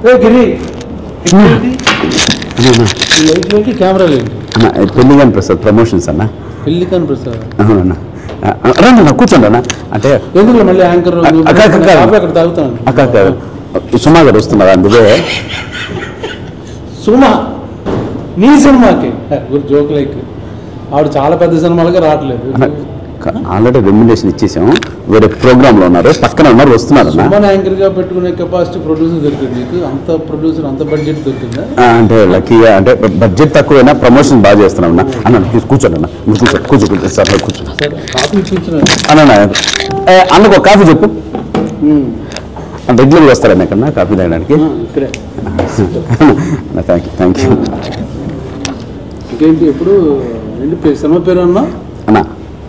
గిరి లైట్లోకి camera లేదు పెళ్లిగాని Prasad promotions అన్న పెళ్లికాని ప్రసాద్ అవునన్నా రండి అన్న కూర్చోండి అన్న అంటే ఎందుకు మళ్ళీ యాంకర్ అక్కడ తాగుతాను అక్క సుమా గారు వస్తున్నారు అందుకే సుమా నీ సినిమాకి జోక్ లైక్ ఆవిడ చాలా పెద్ద సినిమాలుగా రావట్లేదు ఆల్రెడీ రెమ్యునరేషన్ ఇచ్చేసాము వేరే ప్రోగ్రాంలో ఉన్నారు పక్కన ఉన్నారు వస్తున్నారు సుమన్ యాంకర్గా పెట్టుకునే కెపాసిటీ ప్రొడ్యూసర్ దొరికింది మీకు అంత ప్రొడ్యూసర్ అంత బడ్జెట్ దొరికిందా అంటే లక్కీగా అంటే బడ్జెట్ తక్కువైనా ప్రమోషన్ బాగా చేస్తున్నాం అన్న కూర్చోండి అన్న కూర్చో సార్ కూర్చోండి కాఫీ కూర్చున్నా అన్న అన్నకు ఒక కాఫీ చెప్పు రెగ్యులర్గా వస్తారన్న కన్నా కాఫీ తాగడానికి ఇక్కడే థ్యాంక్ యూ ఇంకేంటి ఎప్పుడు ఏంటి సినిమా పేరు అన్నా అన్న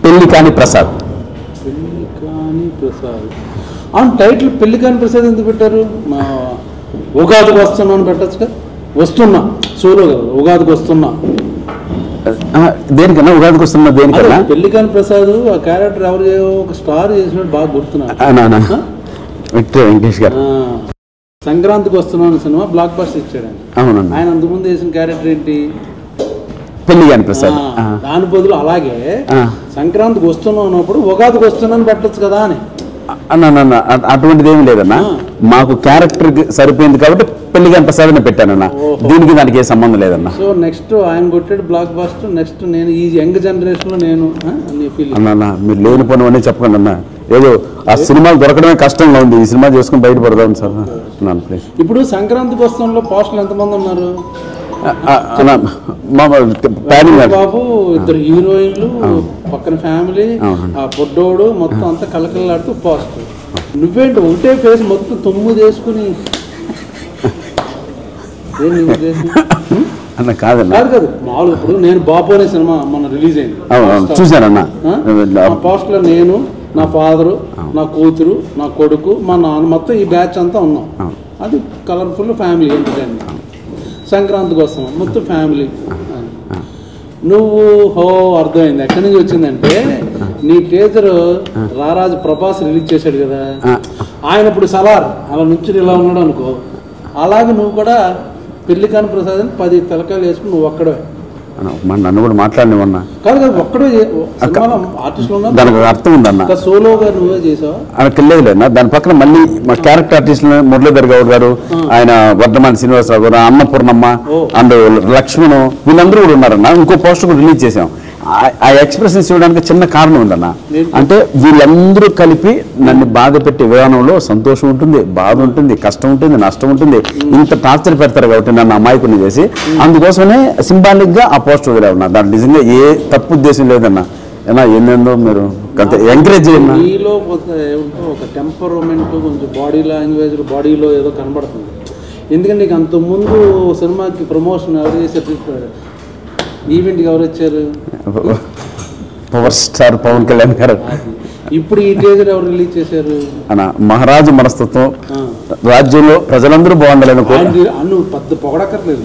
పెళ్లికాని ప్రసాద్ అవును టైటిల్ పెళ్లికాని ప్రసాద్ ఎందుకు పెట్టారు మా ఉగాదికి వస్తున్నా అని పెట్టచ్చుగా వస్తున్నా సోలో కదా ఉగాదికి వస్తున్నా దేనికన్నా ఉగాదికి వస్తున్నా దేనికన్నా పెళ్లికాని ప్రసాద్ ఆ క్యారెక్టర్ ఎవరు ఒక స్టార్ చేసినట్టు బాగా గుర్తున్నాడు వెంకటేష్ గారు సంక్రాంతికి వస్తున్నాను సినిమా బ్లాక్ బస్టర్ ఇచ్చాడు అవునండి ఆయన అంతకుముందు వేసిన క్యారెక్టర్ ఏంటి పెళ్లిగాని ప్రసాద్ దాని బదులు అలాగే సంక్రాంతికి వస్తున్నాం అన్నప్పుడు ఉగాదికి వస్తున్నాను పెట్టచ్చు కదా అని అన్న అటువంటిది ఏమి లేదన్నా మాకు క్యారెక్టర్ సరిపోయింది కాబట్టి పెళ్లిగాని ప్రసాద్ అని పెట్టానన్నా దీనికి దానికి ఏ సంబంధం లేదన్నా సో నెక్స్ట్ ఆయన కొట్టాడు బ్లాక్ బస్టర్ నెక్స్ట్ నేను ఈ యంగ్ జనరేషన్ లో నేను అన్న మీరు లేని పని అన్నీ చెప్పండి అన్న ఏదో ఆ సినిమాలు దొరకడమే కష్టంగా ఉంది ఈ సినిమా చేసుకుని బయటపడదాం సార్ ప్లీజ్ ఇప్పుడు సంక్రాంతికి వస్తున్న పోస్టులు ఎంతమంది ఉన్నారు బాబు ఇద్దరు హీరోయిన్లు పక్కన ఫ్యామిలీ ఆ పొడ్డోడు మొత్తం అంతా కలకలాడుతూ పోస్ట్ నువ్వేంటి ఒకటే ఫేస్ మొత్తం 9 వేసుకుని కాదు కాదు మామూలు ఇప్పుడు నేను బాబు అనే సినిమా మన రిలీజ్ అయింది చూసానన్నా పోస్ట్ లో నేను నా ఫాదరు నా కూతురు నా కొడుకు మా నాన్న మొత్తం ఈ బ్యాచ్ అంతా ఉన్నాం అది కలర్ఫుల్ ఫ్యామిలీ ఎంటర్టైన్మెంట్ సంక్రాంతికి వస్తాం మొత్తం ఫ్యామిలీ నువ్వు అర్థమైంది ఎక్కడి నుంచి వచ్చిందంటే నీ టీజర్ రారాజు ప్రభాస్ రిలీజ్ చేశాడు కదా ఆయన ఇప్పుడు సలార్ అలా నుంచి ఇలా ఉన్నాడు అనుకో అలాగే నువ్వు కూడా పెళ్లికాని ప్రసాద్ అని 10 తలకాయలు వేసుకుని నువ్వు ఒక్కడే నన్ను కూడా మాట్లాడినవన్నా కాదు కాదు ఒక్కడే ఆర్టిస్టులు ఉన్నా దానికి అర్థం ఉందన్న సోలోగా నువ్వే చేసావా లేదులేనా దాని పక్కన మళ్ళీ మా క్యారెక్టర్ ఆర్టిస్టులు మురళీధర్ గౌడ్ గారు ఆయన వర్ధమాన్ శ్రీనివాసరావు గారు అన్నపూర్ణమ్మ అండ్ లక్ష్మణ్ వీళ్ళందరూ కూడా ఉన్నారన్న ఇంకో పోస్టర్ కూడా రిలీజ్ చేసాం ఆ ఎక్స్ప్రెషన్స్ ఇవ్వడానికి చిన్న కారణం ఉందన్న అంటే వీళ్ళందరూ కలిపి నన్ను బాధ పెట్టే విధానంలో సంతోషం ఉంటుంది బాధ ఉంటుంది కష్టం ఉంటుంది నష్టం ఉంటుంది ఇంత టార్చర్ పెడతారు కాబట్టి నన్ను అమాయకుని చేసి అందుకోసమే సింబాలిక్ గా ఆ పోస్టర్ వదిలే ఉన్నా దాంట్లో నిజంగా ఏ తప్పు ఉద్దేశం లేదన్నా ఏనా ఏందో మీరు ఎంకరేజ్ చేయండి నీలో ఒక టెంపరమెంట్ కొంచెం బాడీ లాంగ్వేజ్ బాడీలో ఏదో కనబడుతుంది ఎందుకంటే నీకు అంతకుముందు సినిమాకి ప్రమోషన్ ఎవరు చేసేట్టు ఈవెంట్కి ఎవరు వచ్చారు పవర్ స్టార్ పవన్ కళ్యాణ్ గారు ఇప్పుడు ఈ టీజర్ ఎవరు రిలీజ్ చేశారు అన్న మహారాజు మనస్తత్వం రాజ్యంలో ప్రజలందరూ బాగుండాలని నువ్వు పెద్ద పొగడక్కర్లేదు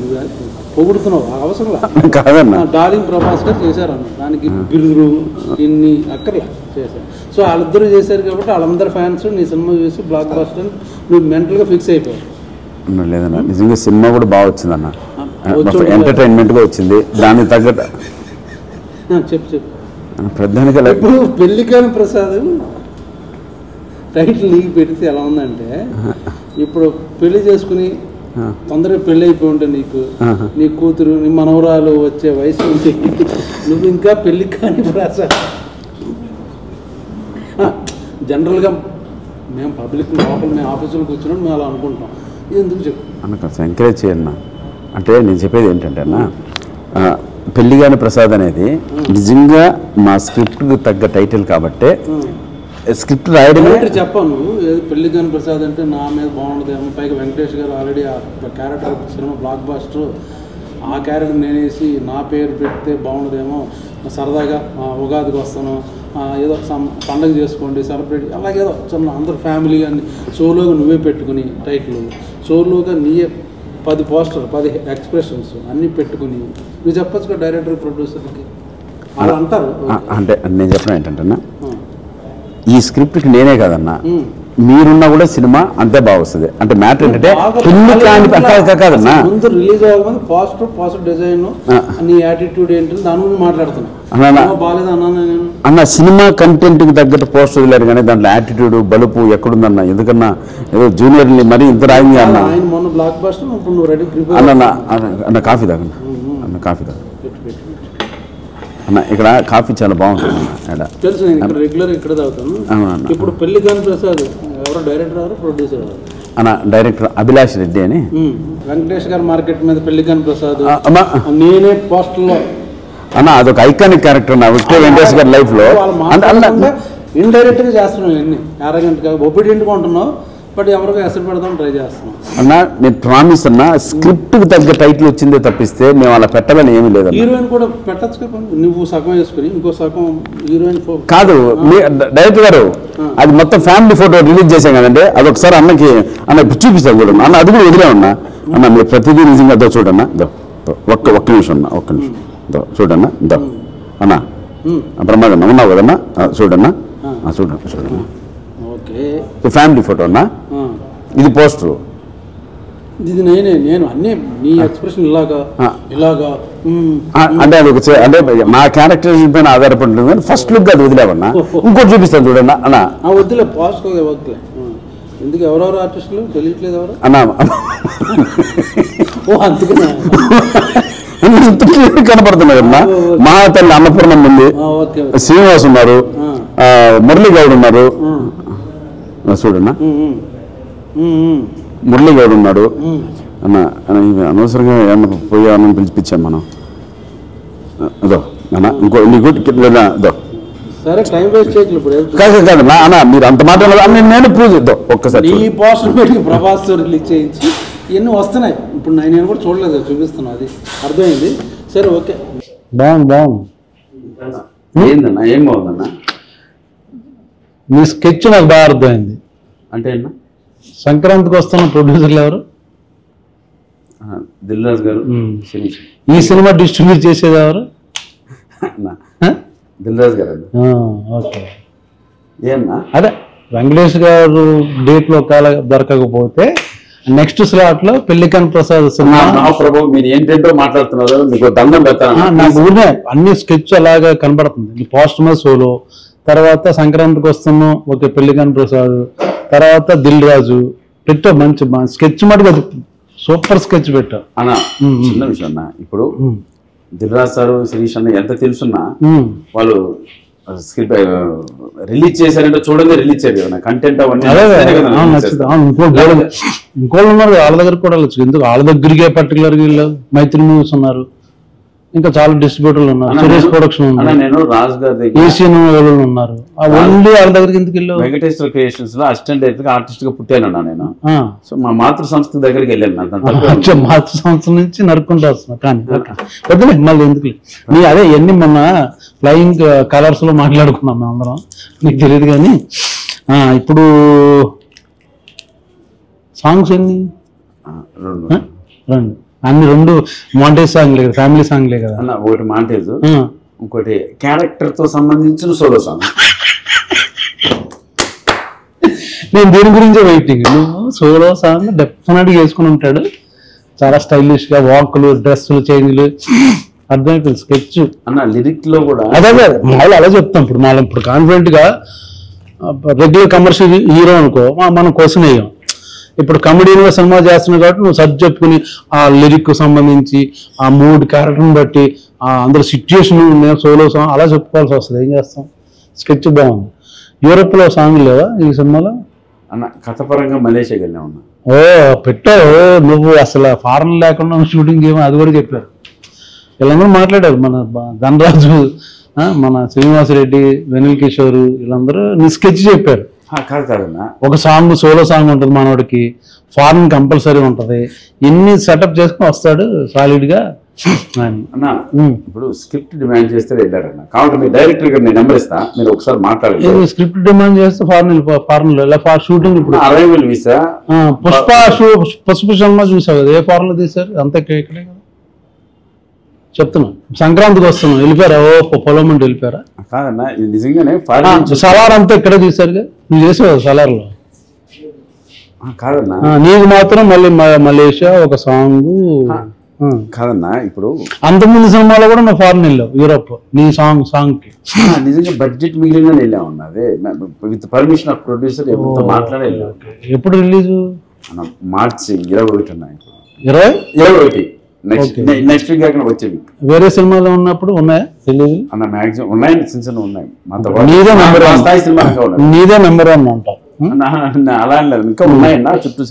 పొగుడుతున్నావు అవసరం కాదన్న డార్లింగ్ ప్రభాస్ గారు చేశారు అన్న దానికి బిరుదులు ఇన్ని అక్కర్లే చేశారు సో వాళ్ళిద్దరూ చేశారు కాబట్టి వాళ్ళందరూ ఫ్యాన్స్ నీ సినిమా చూసి బ్లాక్ బస్టర్ నువ్వు మెంటల్గా ఫిక్స్ అయిపోయావు లేదన్న నిజంగా సినిమా కూడా బాగా వచ్చిందన్న ఎంటర్టైన్మెంట్ గా వచ్చింది దానికి తగ్గట్టు చెప్పు ప్రధానిక ఇప్పుడు పెళ్లికాని ప్రసాద్ టైటిల్ నీకు పెడితే ఎలా ఉందంటే ఇప్పుడు పెళ్లి చేసుకుని తొందరగా పెళ్లి అయిపోయి ఉంటే నీకు నీ కూతురు నీ మనవరాలు వచ్చే వయసు నుంచి నువ్వు ఇంకా పెళ్లికాని ప్రసాద్ జనరల్గా మేము పబ్లిక్ లోపల మేము ఆఫీసులో కూర్చున్నాం మేము అలా అనుకుంటాం ఎందుకు చెప్పు అన్న ఎంకరేజ్ చేయన్నా అంటే నేను చెప్పేది ఏంటంటే అన్న పెళ్లిగాని ప్రసాద్ అనేది నిజంగా మా స్క్రిప్ట్కి తగ్గ టైటిల్ కాబట్టే స్క్రిప్ట్ రాయడమే చెప్పాను పెళ్లిగాని ప్రసాద్ అంటే నా మీద బాగుండదేమో పైగా వెంకటేష్ గారు ఆల్రెడీ ఆ క్యారెక్టర్ సినిమా బ్లాక్ బస్టర్ ఆ క్యారెక్టర్ నేనేసి నా పేరు పెడితే బాగుండదేమో సరదాగా ఉగాదికి వస్తాను ఏదో పండగ చేసుకోండి సెలబ్రేట్ అలాగేదో చిన్న అందరు ఫ్యామిలీ కానీ సోలోగా నువ్వే పెట్టుకుని టైటిల్ సోలోగా నీయే 10 పోస్టర్ 10 ఎక్స్ప్రెషన్స్ అన్నీ పెట్టుకుని నువ్వు చెప్పచ్చు కదా డైరెక్టర్ ప్రొడ్యూసర్కి అలా అంటారు అంటే నేను చెప్పిన ఏంటంటే ఈ స్క్రిప్ట్కి నేనే కదన్నా మీరున్నా కూడా సినిమా అంతే బాగా వస్తుంది. అంటే మ్యాటర్ ఏంటంటే పెళ్లి కాని కాదన్నా, ముందు రిలీజ్ అవ్వకముందు పాజిటివ్ డిజైన్, నీ యాటిట్యూడ్ ఏంటి దాని గురించి మాట్లాడుతున్నా. బాగాలేదు అన్నా నేను అన్న సినిమా కంటెంట్ కి తగ్గట్టు పోస్ట్ వదిలేరు కానీ దాంట్లో యాటిట్యూడ్ బలుపు ఎక్కడుందన్న? ఎందుకన్నా ఏదో జూనియర్ మరి ఇంత రాయింది అన్న. ఆయన మొన్న బ్లాక్ బస్టర్, ఇప్పుడు నువ్వు రెడీ అన్న కాఫీ తాగన్న, అన్న కాఫీ తాగ అన్న. ఇక్కడ కాఫీ చాలా బాగుంటుంది తెలుసు, నేను ఇక్కడ రెగ్యులర్ ఇక్కడ తాగుతాను. ఇప్పుడు పెళ్లి కాని ప్రసాద్ ఎవరో డైరెక్టర్ ఎవరు ప్రొడ్యూసర్ అన్న? డైరెక్టర్ అభిలాష్ రెడ్డి అని. వెంకటేష్ గారు మార్కెట్ మీద పెళ్లి కాని ప్రసాద్ నేనే పోస్టర్లో అన్న అదొక ఐకానిక్ క్యారెక్టర్ నా విక్టరీ వెంకటేష్ గారి లైఫ్ లో. ఇండైరెక్ట్ గా చేస్తున్నావు ఇవన్నీ, అరగంట ఒబీడియంట్ గా ఉంటున్నావు, బట్ ఎవరికో ఎసరు పెడదాం ట్రై చేస్తున్నాం అన్న. నేను ప్రామిస్ అన్న, స్క్రిప్ట్ కి తగ్గ టైటిల్ వచ్చిందే తప్పిస్తే మేము అలా పెట్టాలని ఏమీ లేదు. హీరోయిన్ కూడా పెట్టచ్చు కదా, నువ్వు సగం వేసుకుని ఇంకో సగం హీరోయిన్ కాదు. డైరెక్టర్ గారు అది మొత్తం ఫ్యామిలీ ఫోటో రిలీజ్ చేసాం కదండి, అది ఒకసారి అన్నకి అన్న చూపిస్తాను చూడండి అన్న. అది కూడా వదిలే ఉన్నా అన్న, మీరు ప్రతిదీ నిజంగా అదో చూడన్నా. ఒక్క నిమిషం అన్న, ఒక్క నిమిషం చూడన్నా. అన్న ప్రమాదం ఉన్నావు కదన్నా, చూడన్నా చూడన్నా. ఫ్యామిలీ ఫోటో అన్నా, ఇది పోస్టర్. ఇది నేను అన్నీ నీ ఎక్స్ప్రెషన్ ఇలాగా అంటే అది అంటే మా క్యారెక్టరైజేషన్ పైన ఆధారపడి ఉంటుంది కానీ ఫస్ట్ లుక్ అది వదిలేవన్నా. ఇంకోటి చూపిస్తాను చూడన్నా అన్న. వద్దులే పోస్ట్ వద్దులే. ఎందుకు ఎవరెవరు ఆర్టిస్టులు తెలియట్లేదు ఎవరు అన్నా? అందుకనే కనపడుతున్నారు అన్న. మా తల్లి అన్నపూర్ణం ఉంది, శ్రీనివాస్ ఉన్నారు, మురళీ గౌడ్ ఉన్నారు చూడన్నా, మురళీ గౌడ్ ఉన్నాడు అన్న. అనవసరంగా ఏమన్నా పోయి అన్న పిలిపించాం మనం. అదో అన్న ఇంకో నీకు అదో సరే టైం వేస్ట్ చేయట్లేదు ఇప్పుడు. కాదు అన్న, మీరు అంత మాట నేను ప్రూవ్ చేద్దాం ఒక్కసారి. ఈ పోస్టర్ పెట్టి ప్రభాస్ రిలీజ్ చేయించి ఇవన్నీ వస్తున్నాయి. ఇప్పుడు నేను కూడా చూడలేదు, చూపిస్తున్నా, అది అర్థమైంది. సరే ఓకే, బాగుంది. ఏందన్నా? ఏం బాగుందన్నా? నీ స్కెచ్ నాకు బాగా అర్థమైంది. అంటే అన్న సంక్రాంతికి వస్తున్న ప్రొడ్యూసర్లు ఎవరు? దిల్ రాజు గారు. ఈ సినిమా డిస్ట్రిబ్యూట్ చేసేది ఎవరు? దిల్ రాజు గారు. ఓకే. ఏమన్నా అదే వెంకటేష్ గారు డేట్ లో కాల దొరకకపోతే నెక్స్ట్ స్లాట్ లో పెళ్లికాని ప్రసాద్ సినిమా. మీరు ఏంటంటో మాట్లాడుతున్నారు, మీకు దండం పెడతాను. నాకు ఊరినే అన్ని స్కెచ్ అలాగా కనబడుతుంది. పోస్ట్ మీద సోలో, తర్వాత సంక్రాంతికి వస్తున్నాం ఓకే పెళ్లికాని ప్రసాద్, తర్వాత దిల్ రాజు పెట్టావు. మంచి స్కెచ్ మటుకు అది సూపర్ స్కెచ్ పెట్టావు అన్న. చిన్న విషయం అన్న, ఇప్పుడు దిల్ రాజు సార్, శిరీష్ అన్న ఎంత తెలుసున్నా వాళ్ళు రిలీజ్ చేశారంటే చూడండి, రిలీజ్ చేయరు కదా కంటెంట్ అవన్నీ. ఇంకోళ్ళు ఉన్నారు వాళ్ళ దగ్గర కూడా వెళ్ళచ్చు. ఎందుకు వాళ్ళ దగ్గరికే పర్టికులర్ వీళ్ళు మైత్రి మూవీస్ ఉన్నారు, ఇంకా చాలా డిస్ట్రిబ్యూటర్లు ఉన్నారు, సురేష్ ప్రొడక్షన్ ఉన్నారు, నేను రాజు గారి ఏషియన్ వాళ్ళు ఉన్నారు. ఓన్లీ వాళ్ళ దగ్గరికి ఎందుకు వెళ్ళావు? వెంకటేశ్వర క్రియేషన్స్ లో అసిస్టెంట్ డైరెక్టర్ ఆర్టిస్ట్ గా పుట్టానన్నా నేను. సో మా మాతృ సంస్థ దగ్గరికి వెళ్ళాను. మాతృ సంస్థ నుంచి నరుక్కుంటూ వస్తున్నా. కానీ వద్దులే మళ్ళీ ఎందుకు నీ అదే ఎన్ని మొన్న ఫ్లయింగ్ కలర్స్ లో మాట్లాడుకున్నాం మేము అందరం, నీకు తెలియదు. కానీ ఇప్పుడు సాంగ్స్ ఎన్ని? రెండు. అన్ని రెండు మాంటేజ్ సాంగ్లే కదా, ఫ్యామిలీ సాంగ్లే కదా అన్న. ఒకటి మాంటేజ్, ఇంకోటి క్యారెక్టర్ తో సంబంధించిన సోలో సాంగ్. నేను దీని గురించే వెయిటింగ్. సోలో సాంగ్ డెఫినెట్ గా వేసుకుని ఉంటాడు, చాలా స్టైలిష్ గా వాక్లు, డ్రెస్సులు, చేంజ్లు అర్థమైపోయింది. స్కెచ్ అన్న లిరిక్ లో కూడా అదే మళ్ళీ అలా చెప్తాం. ఇప్పుడు మనం ఇప్పుడు కాన్ఫిడెంట్ గా రెగ్యులర్ కమర్షియల్ హీరో అనుకో మనం క్వశ్చన్ వేయం. ఇప్పుడు కమెడీగా సినిమా చేస్తున్నావు కాబట్టి నువ్వు సర్చ్ చెప్పుకుని ఆ లిరిక్ సంబంధించి ఆ మూడ్ క్యారెక్టర్ని బట్టి అందరూ సిచ్యుయేషన్ సోలో సాంగ్ అలా చెప్పుకోవాల్సి వస్తుంది. ఏం చేస్తాం? స్కెచ్ బాగుంది. యూరోప్ లో సాంగ్ లేదా ఈ సినిమాలో? అన్న కథపరంగా మలేషియాకి వెళ్ళా ఉన్నా. పెట్టావు నువ్వు, అసలు ఫారెన్ లేకుండా షూటింగ్ ఏమో అది కూడా చెప్పారు. వీళ్ళందరూ మాట్లాడారు, మన ధనరాజు, మన శ్రీనివాసరెడ్డి, వెనిల్ కిషోర్, వీళ్ళందరూ నీ స్కెచ్ చెప్పారు. కాదన్నా ఒక సాంగ్ సోలో సాంగ్ ఉంటుంది మనోడికి, ఫారెన్ కంపల్సరీ ఉంటుంది, ఇన్ని సెటప్ చేసుకుని వస్తాడు సాలిడ్ గా. అన్న ఇప్పుడు స్క్రిప్ట్ డిమాండ్ చేస్తే వెళ్ళారన్న, కాబట్టి మీ డైరెక్టర్ గారు నేను నెంబర్ ఇస్తా, మీరు ఒకసారి మాట్లాడండి. స్క్రిప్ట్ డిమాండ్ చేస్తే ఫారెన్ లో ఇలా షూటింగ్. ఇప్పుడు అరైవల్ వీసా పుష్ప సినిమా చూసావు కదా, ఏ ఫారెన్ లో తీశారు? అంతే ఇక్కడే కదా చెప్తున్నా. సంక్రాంతికి వస్తున్నాం వెళ్ళిపోయారా? పొలం ఉంటే వెళ్ళిపోయారా? కాదన్నా ఇది నిజంగానే సలార్ అంతా ఇక్కడే తీశారుగా, నువ్వు చేసావు సలార్లో. కాదన్నా, నీకు మాత్రం మళ్ళీ మలేషియా ఒక సాంగ్. కాదన్నా, ఇప్పుడు అంతకుముందు సినిమాలో కూడా నువ్వు ఫారెన్ వెళ్ళావు, యూరోప్, నీ సాంగ్ కి. నిజంగా బడ్జెట్ మిగిలిన వెళ్ళామన్నా, అదే విత్ పర్మిషన్ ఆఫ్ ప్రొడ్యూసర్ ఎవరితో మాట్లాడే వెళ్ళాం. ఎప్పుడు రిలీజ్? మార్చి 21 ఉన్నాయి. 21 నెక్స్ట్ వీక్ కాకుండా వచ్చే వీక్. వేరే సినిమాలో ఉన్నప్పుడు ఉన్నాయా రిలీజ్? అన్న మ్యాక్సిమం ఉన్నాయి, చిన్న చిన్న ఉన్నాయి. నీదే నెంబర్ 1 అంటారు. అలా లేదు, ఇంకా ఉన్నాయన్నా చుట్టూ.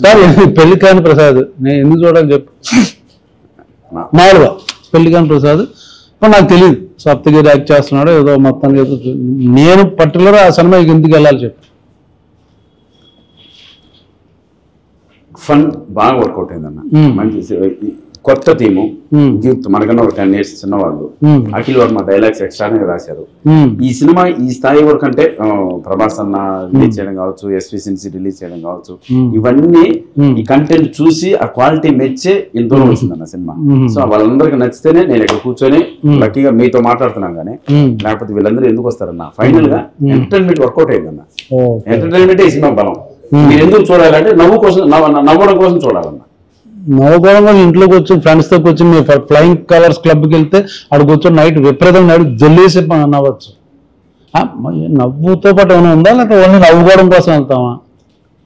పెళ్లికాని ప్రసాద్ నేను ఎందుకు చూడాలి చెప్పు? మామూలుగా పెళ్లికాని ప్రసాద్ నాకు తెలియదు, సప్తగిరి యాక్ట్ చేస్తున్నాడు ఏదో మొత్తానికి ఏదో. నేను పర్టికులర్ ఆ సినిమాకి ఎందుకు వెళ్ళాలి చెప్పు? ఫన్ బాగా వర్కౌట్ అయిందన్న. మంచి కొత్త టీము, యూత్, మనకన్నా ఒక 10 years చిన్నవాళ్ళు. అఖిల్ వర్మ డైలాగ్స్ ఎక్స్ట్రానే రాశారు. ఈ సినిమా ఈ స్థాయి వరకు అంటే ప్రభాస్ అన్న రిలీజ్ చేయడం కావచ్చు, ఎస్వి సిన్సి రిలీజ్ చేయడం కావచ్చు, ఇవన్నీ ఈ కంటెంట్ చూసి ఆ క్వాలిటీ మెచ్చే ఇంత దూరం వచ్చిందన్న సినిమా. సో వాళ్ళందరికీ నచ్చితేనే నేను ఇక్కడ కూర్చొని లక్కీగా మీతో మాట్లాడుతున్నాను. కానీ లేకపోతే వీళ్ళందరూ ఎందుకు వస్తారన్న? ఫైనల్ గా ఎంటర్టైన్మెంట్ వర్కౌట్ అయిందన్న. ఎంటర్టైన్మెంట్ ఈ సినిమా బలం. మీరు ఎందుకు చూడాలంటే నవ్వడం కోసం చూడాలన్న. నవ్వుకోవడం ఇంట్లోకి వచ్చి ఫ్రెండ్స్ తో వచ్చి మీరు ఫ్లయింగ్ కలర్స్ క్లబ్కి వెళ్తే అక్కడికి వచ్చి నైట్ విపరీతంగా నైట్ జల్లేసి నవ్వచ్చు. నవ్వుతో పాటు ఏమైనా ఉందా, లేకపోతే ఓన్లీ నవ్వుకోవడం కోసం వెళ్తామా?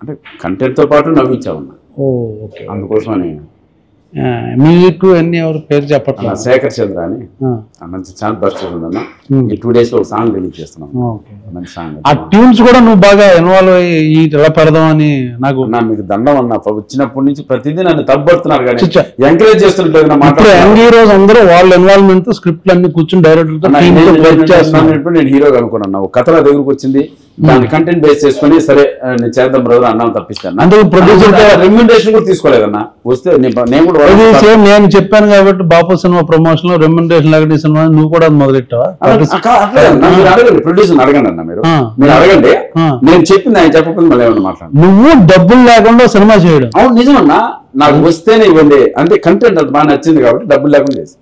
అంటే కంటెంట్ తో పాటు నవ్వించామన్నా. ఓకే, అందుకోసమని. మీకు ఎన్ని ఎవరు పేరు చెప్పట్లేదు? శేఖర్ చంద్ర అని మంచి ఛాన్స్ బస్ట్ ఉందన్న. ఈ 2 days లో ఒక సాంగ్ రిలీజ్ చేస్తున్నాం, మంచి సాంగ్. ఆ ట్యూన్స్ కూడా నువ్వు బాగా ఇన్వాల్వ్ అయ్యి ఎలా పెడదాం అని నాకు. మీకు దండం అన్న, వచ్చినప్పటి నుంచి ప్రతిదీ నన్ను తప్పబడుతున్నారు కానీ ఎంకరేజ్ చేస్తుంటారు. యంగ్ హీరోస్ అందరూ వాళ్ళ ఇన్వాల్వ్మెంట్ తో స్క్రిప్ట్ అన్ని కూర్చొని డైరెక్టర్ నేను హీరోగా అనుకున్నాను. ఒక కథ దగ్గరకు వచ్చింది, దాని కంటెంట్ బేస్ చేసుకుని సరే నేను చేద్దాం బ్రదర్ అన్నాను తప్పిస్తాను. అంటే ప్రొడ్యూసర్ రెమ్యునరేషన్ కూడా తీసుకోలేదన్నా. వస్తే నేను కూడా సేమ్ నేను చెప్పాను కాబట్టి బాపు సినిమా ప్రమోషన్ లో రెమ్యునరేషన్ లాగా సినిమా నువ్వు కూడా మొదలెట్టావా? అడగండి, ప్రొడ్యూసర్ అడగండి అన్న. మీరు అడగండి, నేను చెప్పింది ఆయన చెప్పకుండా మళ్ళీ ఏమన్నా మాట్లాడు. నువ్వు డబ్బులు లేకుండా సినిమా చేయడం? అవును నిజమన్నా, నాకు వస్తేనే ఇవ్వండి అంటే కంటెంట్ అది బాగా నచ్చింది కాబట్టి డబ్బులు లేకుండా చేసి.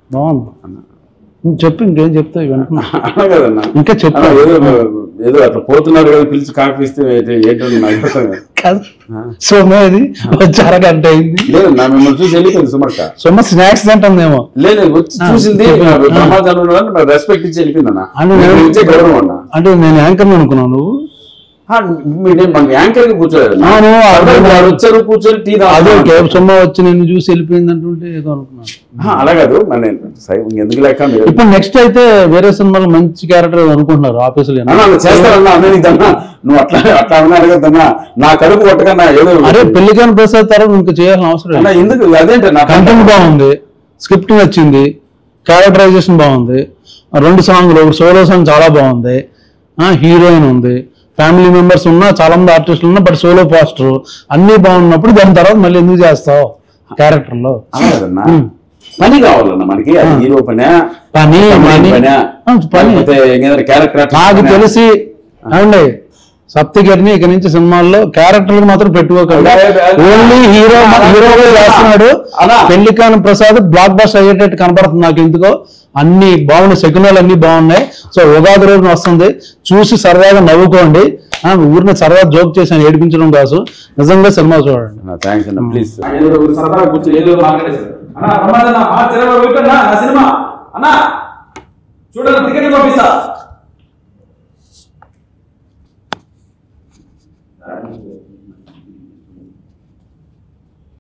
బాగుంది, చెప్పు. ఇంకేం చెప్తావు కదన్నా? ఇంకా చెప్పు. ఏదో అట్లా పోతున్నారు కదా, పిలిచి కాఫీ ఇస్తే ఏంటో నాకు సోమేది వచ్చి అరగంట అయింది. లేదన్నా, మిమ్మల్ని చూసి వెళ్ళిపోయింది సుమక్క. సొమ్మ స్నాక్స్ అంటుందేమో. లేదు, వచ్చి చూసింది, రెస్పెక్ట్ ఇచ్చి వెళ్ళిపోయింది అన్న. గౌరవం అన్న. అంటే నేను యాంకర్ అనుకున్నాను, నువ్వు యాంకర్ కూర్చోలేదు. వచ్చారు కూర్చొని టీ అదే సొమ్మ వచ్చి నేను చూసి వెళ్ళిపోయింది అంటుంటే ఏదో అనుకున్నాను. అలా కాదు, ఎందుకు లేక. ఇప్పుడు నెక్స్ట్ అయితే వేరే సినిమాలో మంచి క్యారెక్టర్ అనుకుంటున్నారు ఆఫీసులో. చేస్తారన్నా, నువ్వు అట్లా అట్లా అడగద్దన్నా. నా కడుపు కొట్టకన్నా ఏదో. అరే పెళ్లికాని ప్రసాద్ తర్వాత ఇంకా చేయాల్సిన అవసరం ఎందుకు? అదేంటే నా కంటెంట్ బాగుంది, స్క్రిప్ట్ నచ్చింది, క్యారెక్టరైజేషన్ బాగుంది, 2 సాంగ్లు, ఒక సోలో సాంగ్ చాలా బాగుంది, హీరోయిన్ ఉంది, ఫ్యామిలీ మెంబర్స్ ఉన్నా, చాలా మంది ఆర్టిస్టులు ఉన్నా, బట్ సోలో పోస్టర్ అన్ని బాగున్నప్పుడు దాని తర్వాత మళ్ళీ ఎందుకు చేస్తావు క్యారెక్టర్ లో? పని కావాలన్న మనకి. హీరో పని క్యారెక్టర్. నాకు తెలిసి అండి సప్తగిరిని ఇక నుంచి సినిమాల్లో క్యారెక్టర్లు మాత్రం పెట్టుకోకండి, ఓన్లీ హీరోగా చేస్తున్నాడు. పెళ్లికాని ప్రసాద్ బ్లాక్ బస్టర్ అయ్యేటట్టు కనపడుతుంది నాకు ఎందుకో. అన్ని బాగున్నాయి, సెకండ్ అన్ని బాగున్నాయి. సో ఉగాది రోజున వస్తుంది, చూసి సరదాగా నవ్వుకోండి. ఊరిని సరదా జోక్ చేసి ఏడిపించడం కాదు, నిజంగా సినిమా చూడండి.